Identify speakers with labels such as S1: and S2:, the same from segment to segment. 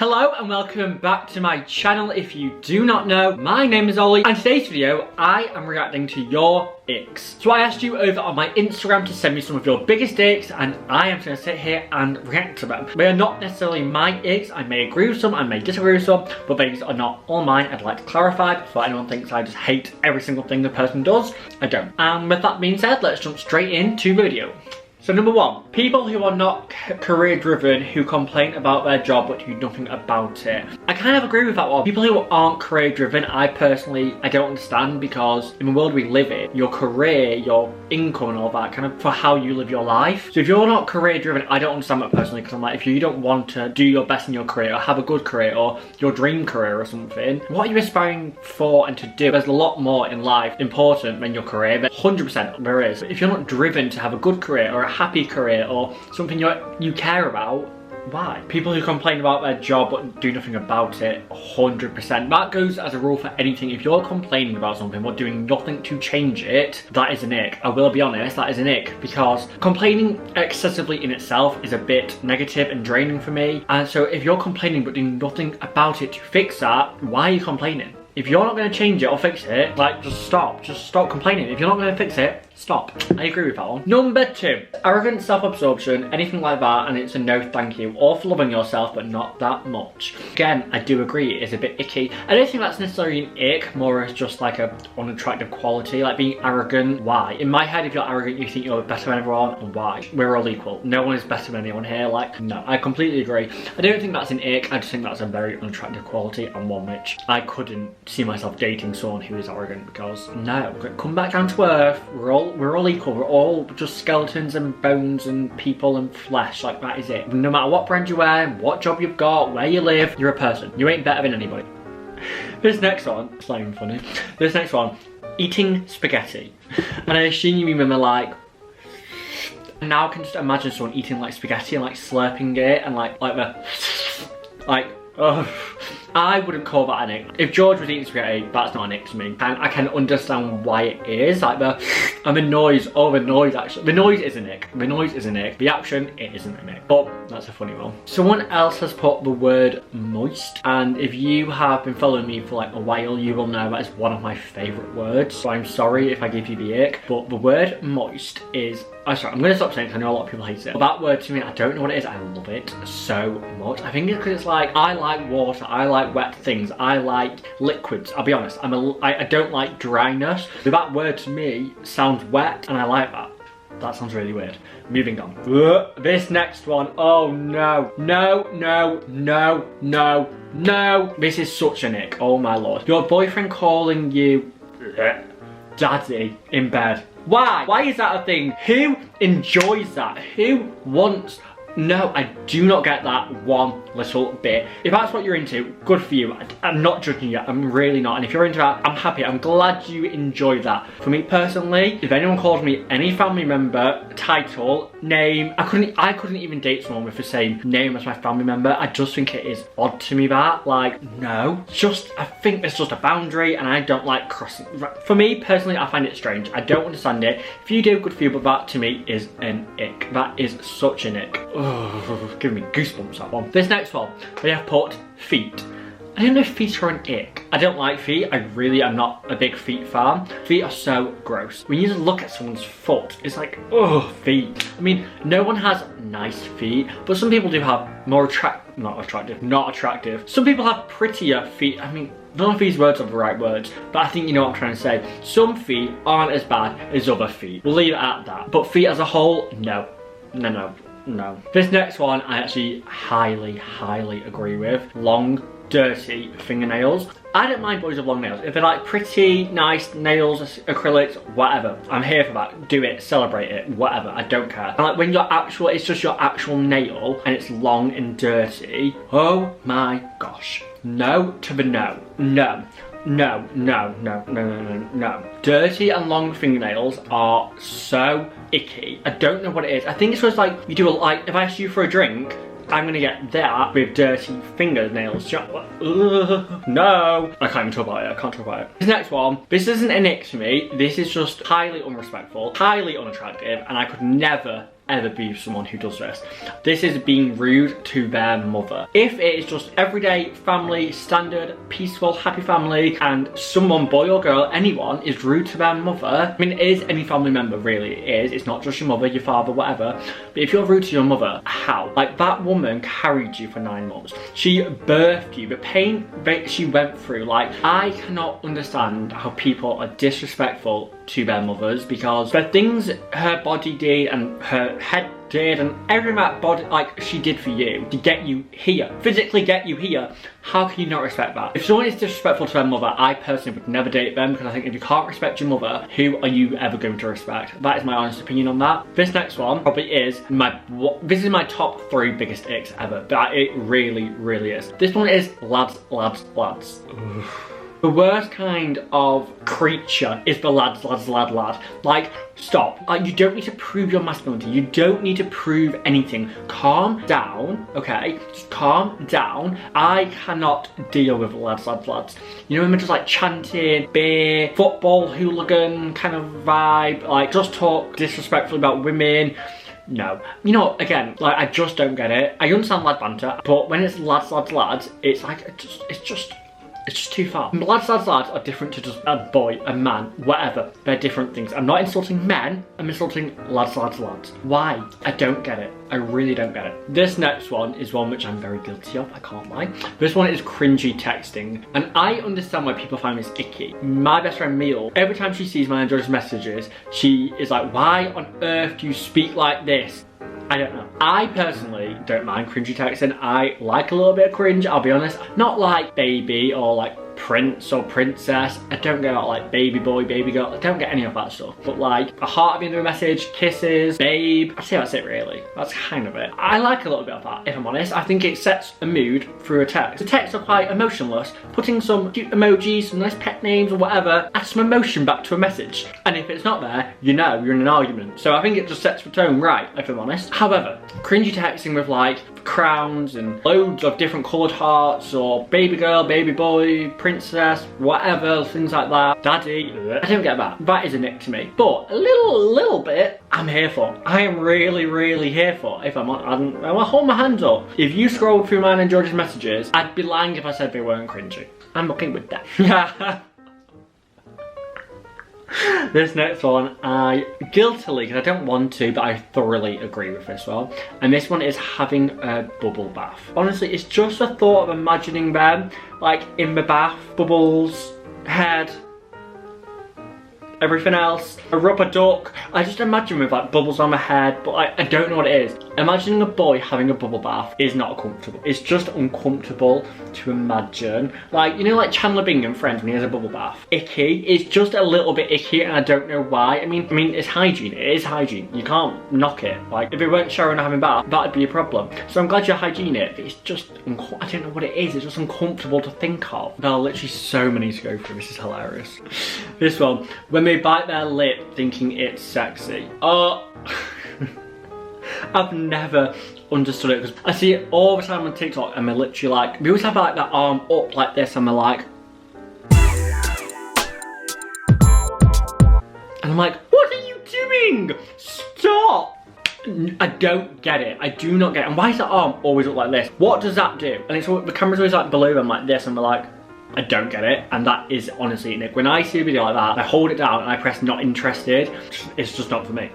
S1: Hello and welcome back to my channel. If you do not know, my name is Ollie and today's video I am reacting to your icks. So I asked you over on my Instagram to send me some of your biggest icks and I am going to sit here and react to them. They are not necessarily my icks. I may agree with some, I may disagree with some, but these are not all mine. I'd like to clarify before anyone thinks I just hate every single thing the person does. I don't. And with that being said, let's jump straight into the video. So number one, people who are not career driven, who complain about their job but do nothing about it. I kind of agree with that one. People who aren't career driven, I don't understand, because in the world we live in, your career, your income and all that, kind of for how you live your life. So if you're not career driven, I don't understand that personally, because I'm like, if you don't want to do your best in your career or have a good career or your dream career or something, what are you aspiring for and to do? There's a lot more in life important than your career, but 100% there is. But if you're not driven to have a good career or a happy career or something you care about, why? People who complain about their job but do nothing about it, 100%. That goes as a rule for anything. If you're complaining about something but doing nothing to change it, that is an ick. I will be honest, that is an ick, because complaining excessively in itself is a bit negative and draining for me. And so if you're complaining but doing nothing about it to fix that, why are you complaining? If you're not going to change it or fix it, like, just stop complaining. If you're not going to fix it, stop. I agree with that one. Number two, arrogant self-absorption, anything like that, and it's a no thank you. All for loving yourself, but not that much. Again, I do agree, it is a bit icky. I don't think that's necessarily an ick, more as just like a unattractive quality, like being arrogant. Why? In my head, if you're arrogant, you think you're better than everyone, and why? We're all equal. No one is better than anyone here, like, no. I completely agree. I don't think that's an ick, I just think that's a very unattractive quality, and one which I couldn't see myself dating someone who is arrogant, because no, come back down to earth. We're all equal. We're all just skeletons and bones and people and flesh. Like, that is it. No matter what brand you wear, what job you've got, where you live, you're a person. You ain't better than anybody. This next one, it's not even funny. This next one, eating spaghetti. And I assume you remember, like, now I can just imagine someone eating like spaghetti and like slurping it and like oh, I wouldn't call that an ick. If George was eating spaghetti, that's not an ick to me. And I can understand why it is. Like and the noise, the noise actually. The noise is an ick. The noise is an ick. The action, it isn't an ick. But that's a funny one. Someone else has put the word moist. And if you have been following me for like a while, you will know that is one of my favourite words. So I'm sorry if I give you the ick. But the word moist is... I'm sorry, I'm going to stop saying it because I know a lot of people hate it. But that word to me, I don't know what it is. I love it so much. I think it's because it's like, I like water, I like wet things, I like liquids. I'll be honest, I don't like dryness. But that word to me sounds wet and I like that. That sounds really weird. Moving on. This next one, oh no. No. This is such an ick, oh my lord. Your boyfriend calling you daddy in bed. Why? Why is that a thing? Who enjoys that? Who wants... No, I do not get that one little bit. If that's what you're into, good for you. I'm not judging you, I'm really not. And if you're into that, I'm happy. I'm glad you enjoy that. For me personally, if anyone calls me any family member, title, name, I couldn't even date someone with the same name as my family member. I just think it is odd to me that, like, no. I think it's just a boundary and I don't like crossing. For me personally, I find it strange. I don't understand it. If you do, good for you, but that to me is an ick. That is such an ick. Oh, giving me goosebumps, that one. This next one, we have put feet. I don't know if feet are an ick. I don't like feet. I really am not a big feet fan. Feet are so gross. When you just look at someone's foot, it's like, oh, feet. I mean, no one has nice feet, but some people do have more not attractive. Some people have prettier feet. I mean, none of these words are the right words, but I think you know what I'm trying to say. Some feet aren't as bad as other feet. We'll leave it at that. But feet as a whole, no. No. This next one I actually highly agree with. Long, dirty fingernails. I don't mind boys with long nails. If they're like pretty, nice nails, acrylics, whatever. I'm here for that. Do it, celebrate it, whatever. I don't care. And like when it's just your actual nail and it's long and dirty. Oh my gosh. No to the no. No. Dirty and long fingernails are so icky. I don't know what it is. I think it's just like, you do like, if I ask you for a drink, I'm gonna get that with dirty fingernails. No. I can't even talk about it. I can't talk about it. This next one, this isn't an ick to me. This is just highly unrespectful, highly unattractive, and I could never, ever be someone who does this. This is being rude to their mother. If it is just everyday family, standard, peaceful, happy family, and someone, boy or girl, anyone, is rude to their mother, I mean, it is any family member, really, it is. It's not just your mother, your father, whatever. But if you're rude to your mother, how? Like, that woman carried you for 9 months. She birthed you. The pain that she went through, like, I cannot understand how people are disrespectful to their mothers, because the things her body did and her head did and everything that body, like, she did for you to get you here, physically get you here, how can you not respect that? If someone is disrespectful to their mother, I personally would never date them, because I think if you can't respect your mother, who are you ever going to respect? That is my honest opinion on that. This next one probably is this is my top 3 biggest icks ever, but it really, really is. This one is lads. The worst kind of creature is the lad. Like, stop. Like, you don't need to prove your masculinity. You don't need to prove anything. Calm down, okay? Just calm down. I cannot deal with lads. You know, when they're just like chanting, beer, football hooligan kind of vibe, like just talk disrespectfully about women. No. You know, again, like, I just don't get it. I understand lad banter, but when it's lads, it's like, it's just too far. Lads are different to just a boy, a man, whatever. They're different things. I'm not insulting men, I'm insulting lads. Why? I don't get it. I really don't get it. This next one is one which I'm very guilty of, I can't lie. This one is cringy texting, and I understand why people find this icky. My best friend Meal, every time she sees my Andrew's messages, she is like, why on earth do you speak like this? I don't know. I personally don't mind cringy texting. I like a little bit of cringe, I'll be honest. Not like baby or like prince or princess. I don't get out like baby boy, baby girl. I don't get any of that stuff. But like a heart at the end of a message, kisses, babe. I'd say that's it really. That's kind of it. I like a little bit of that, if I'm honest. I think it sets a mood through a text. The texts are quite emotionless. Putting some cute emojis, some nice pet names or whatever, adds some emotion back to a message. And if it's not there, you know you're in an argument. So I think it just sets the tone right, if I'm honest. However, cringy texting with like crowns and loads of different coloured hearts, or baby girl, baby boy, princess, whatever, things like that, daddy, I don't get that. That is a nick to me. But a little bit, I'm here for. I am really here for. If I'm gonna hold my hands up. If you scroll through mine and George's messages, I'd be lying if I said they weren't cringy. I'm okay with that. This next one, I guiltily, because I don't want to, but I thoroughly agree with this one. And this one is having a bubble bath. Honestly, it's just a thought of imagining them, like, in the bath, bubbles, head, everything else, a rubber duck. I just imagine with like bubbles on my head, but I don't know what it is. Imagining a boy having a bubble bath is not comfortable. It's just uncomfortable to imagine. Like, you know, like Chandler Bing and Friends when he has a bubble bath. Icky. It's just a little bit icky, and I don't know why. I mean, it's hygiene. It is hygiene. You can't knock it. Like, if it weren't showering or having a bath, that'd be a problem. So I'm glad you're hygienic. It's just, I don't know what it is. It's just uncomfortable to think of. There are literally so many to go through. This is hilarious. This one, when they bite their lip thinking it's sexy. Oh. I've never understood it, because I see it all the time on TikTok, and they're literally like, they always have like that arm up like this, and they're like, and I'm like, what are you doing? Stop! I don't get it. I do not get it. And why is that arm always up like this? What does that do? And it's the camera's always like below them like this, and we're like, I don't get it. And that is honestly, Nick, when I see a video like that, I hold it down and I press not interested. It's just not for me.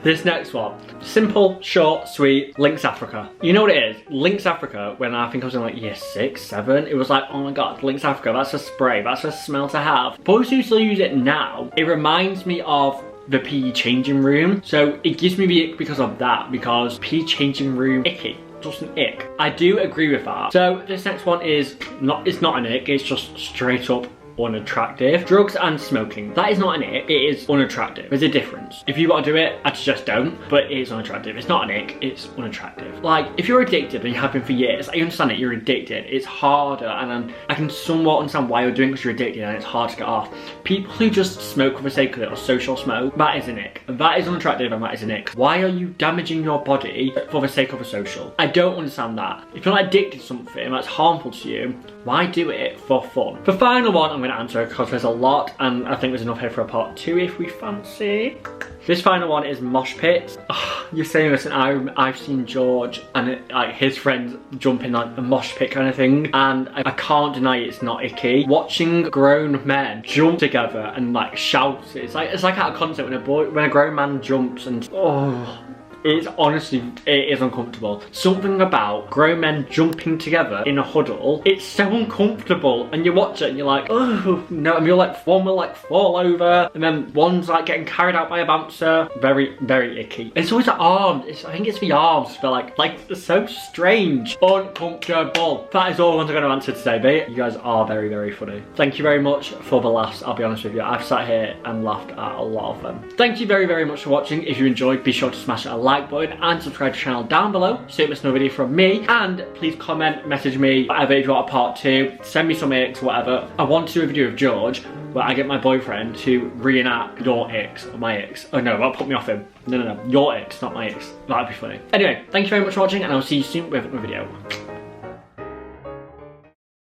S1: This next one, simple, short, sweet, Lynx Africa. You know what it is? Lynx Africa, when I think I was in like year 6, 7, it was like, oh my god, Lynx Africa, that's a spray, that's a smell to have. Boys who still use it now, it reminds me of the PE changing room. So it gives me the ick because of that, because PE changing room, icky. Just an ick. I do agree with that. So this next one is it's not an ick, it's just straight up unattractive. Drugs and smoking. That is not an ick, it is unattractive. There's a difference. If you want to do it, I suggest don't, but it is unattractive. It's not an ick, it's unattractive. Like, if you're addicted and you have been for years, I understand it, you're addicted. It's harder, and I can somewhat understand why you're doing it, because you're addicted and it's hard to get off. People who just smoke for the sake of it, or social smoke, that is an ick. That is unattractive and that is an ick. Why are you damaging your body for the sake of a social? I don't understand that. If you're not addicted to something that's harmful to you, why do it for fun? The final one I'm going to answer because there's a lot, and I think there's enough here for a part 2 if we fancy. This final one is mosh pits. Oh, you're saying this, and I've seen George and like his friends jump in like a mosh pit kind of thing, and I can't deny it's not icky. Watching grown men jump together and like shout, it's like at a concert when a grown man jumps, and oh. It's honestly, it is uncomfortable. Something about grown men jumping together in a huddle, it's so uncomfortable. And you watch it and you're like, oh no, and you're like, one will like fall over, and then one's like getting carried out by a bouncer. Very, very icky. It's always the arms, I think it's the arms, they're like it's so strange. Uncomfortable. That is all the ones I'm going to answer today, but you guys are very, very funny. Thank you very much for the laughs, I'll be honest with you. I've sat here and laughed at a lot of them. Thank you very, very much for watching. If you enjoyed, be sure to smash a like button and subscribe to the channel down below so you don't miss no video from me, and please comment, message me, whatever, if you want a part 2, send me some icks, whatever. I want to do a video of George where I get my boyfriend to reenact your icks or my icks. Oh no, that'll put me off him. No, your icks, not my icks. That'd be funny. Anyway, thank you very much for watching, and I'll see you soon with a video.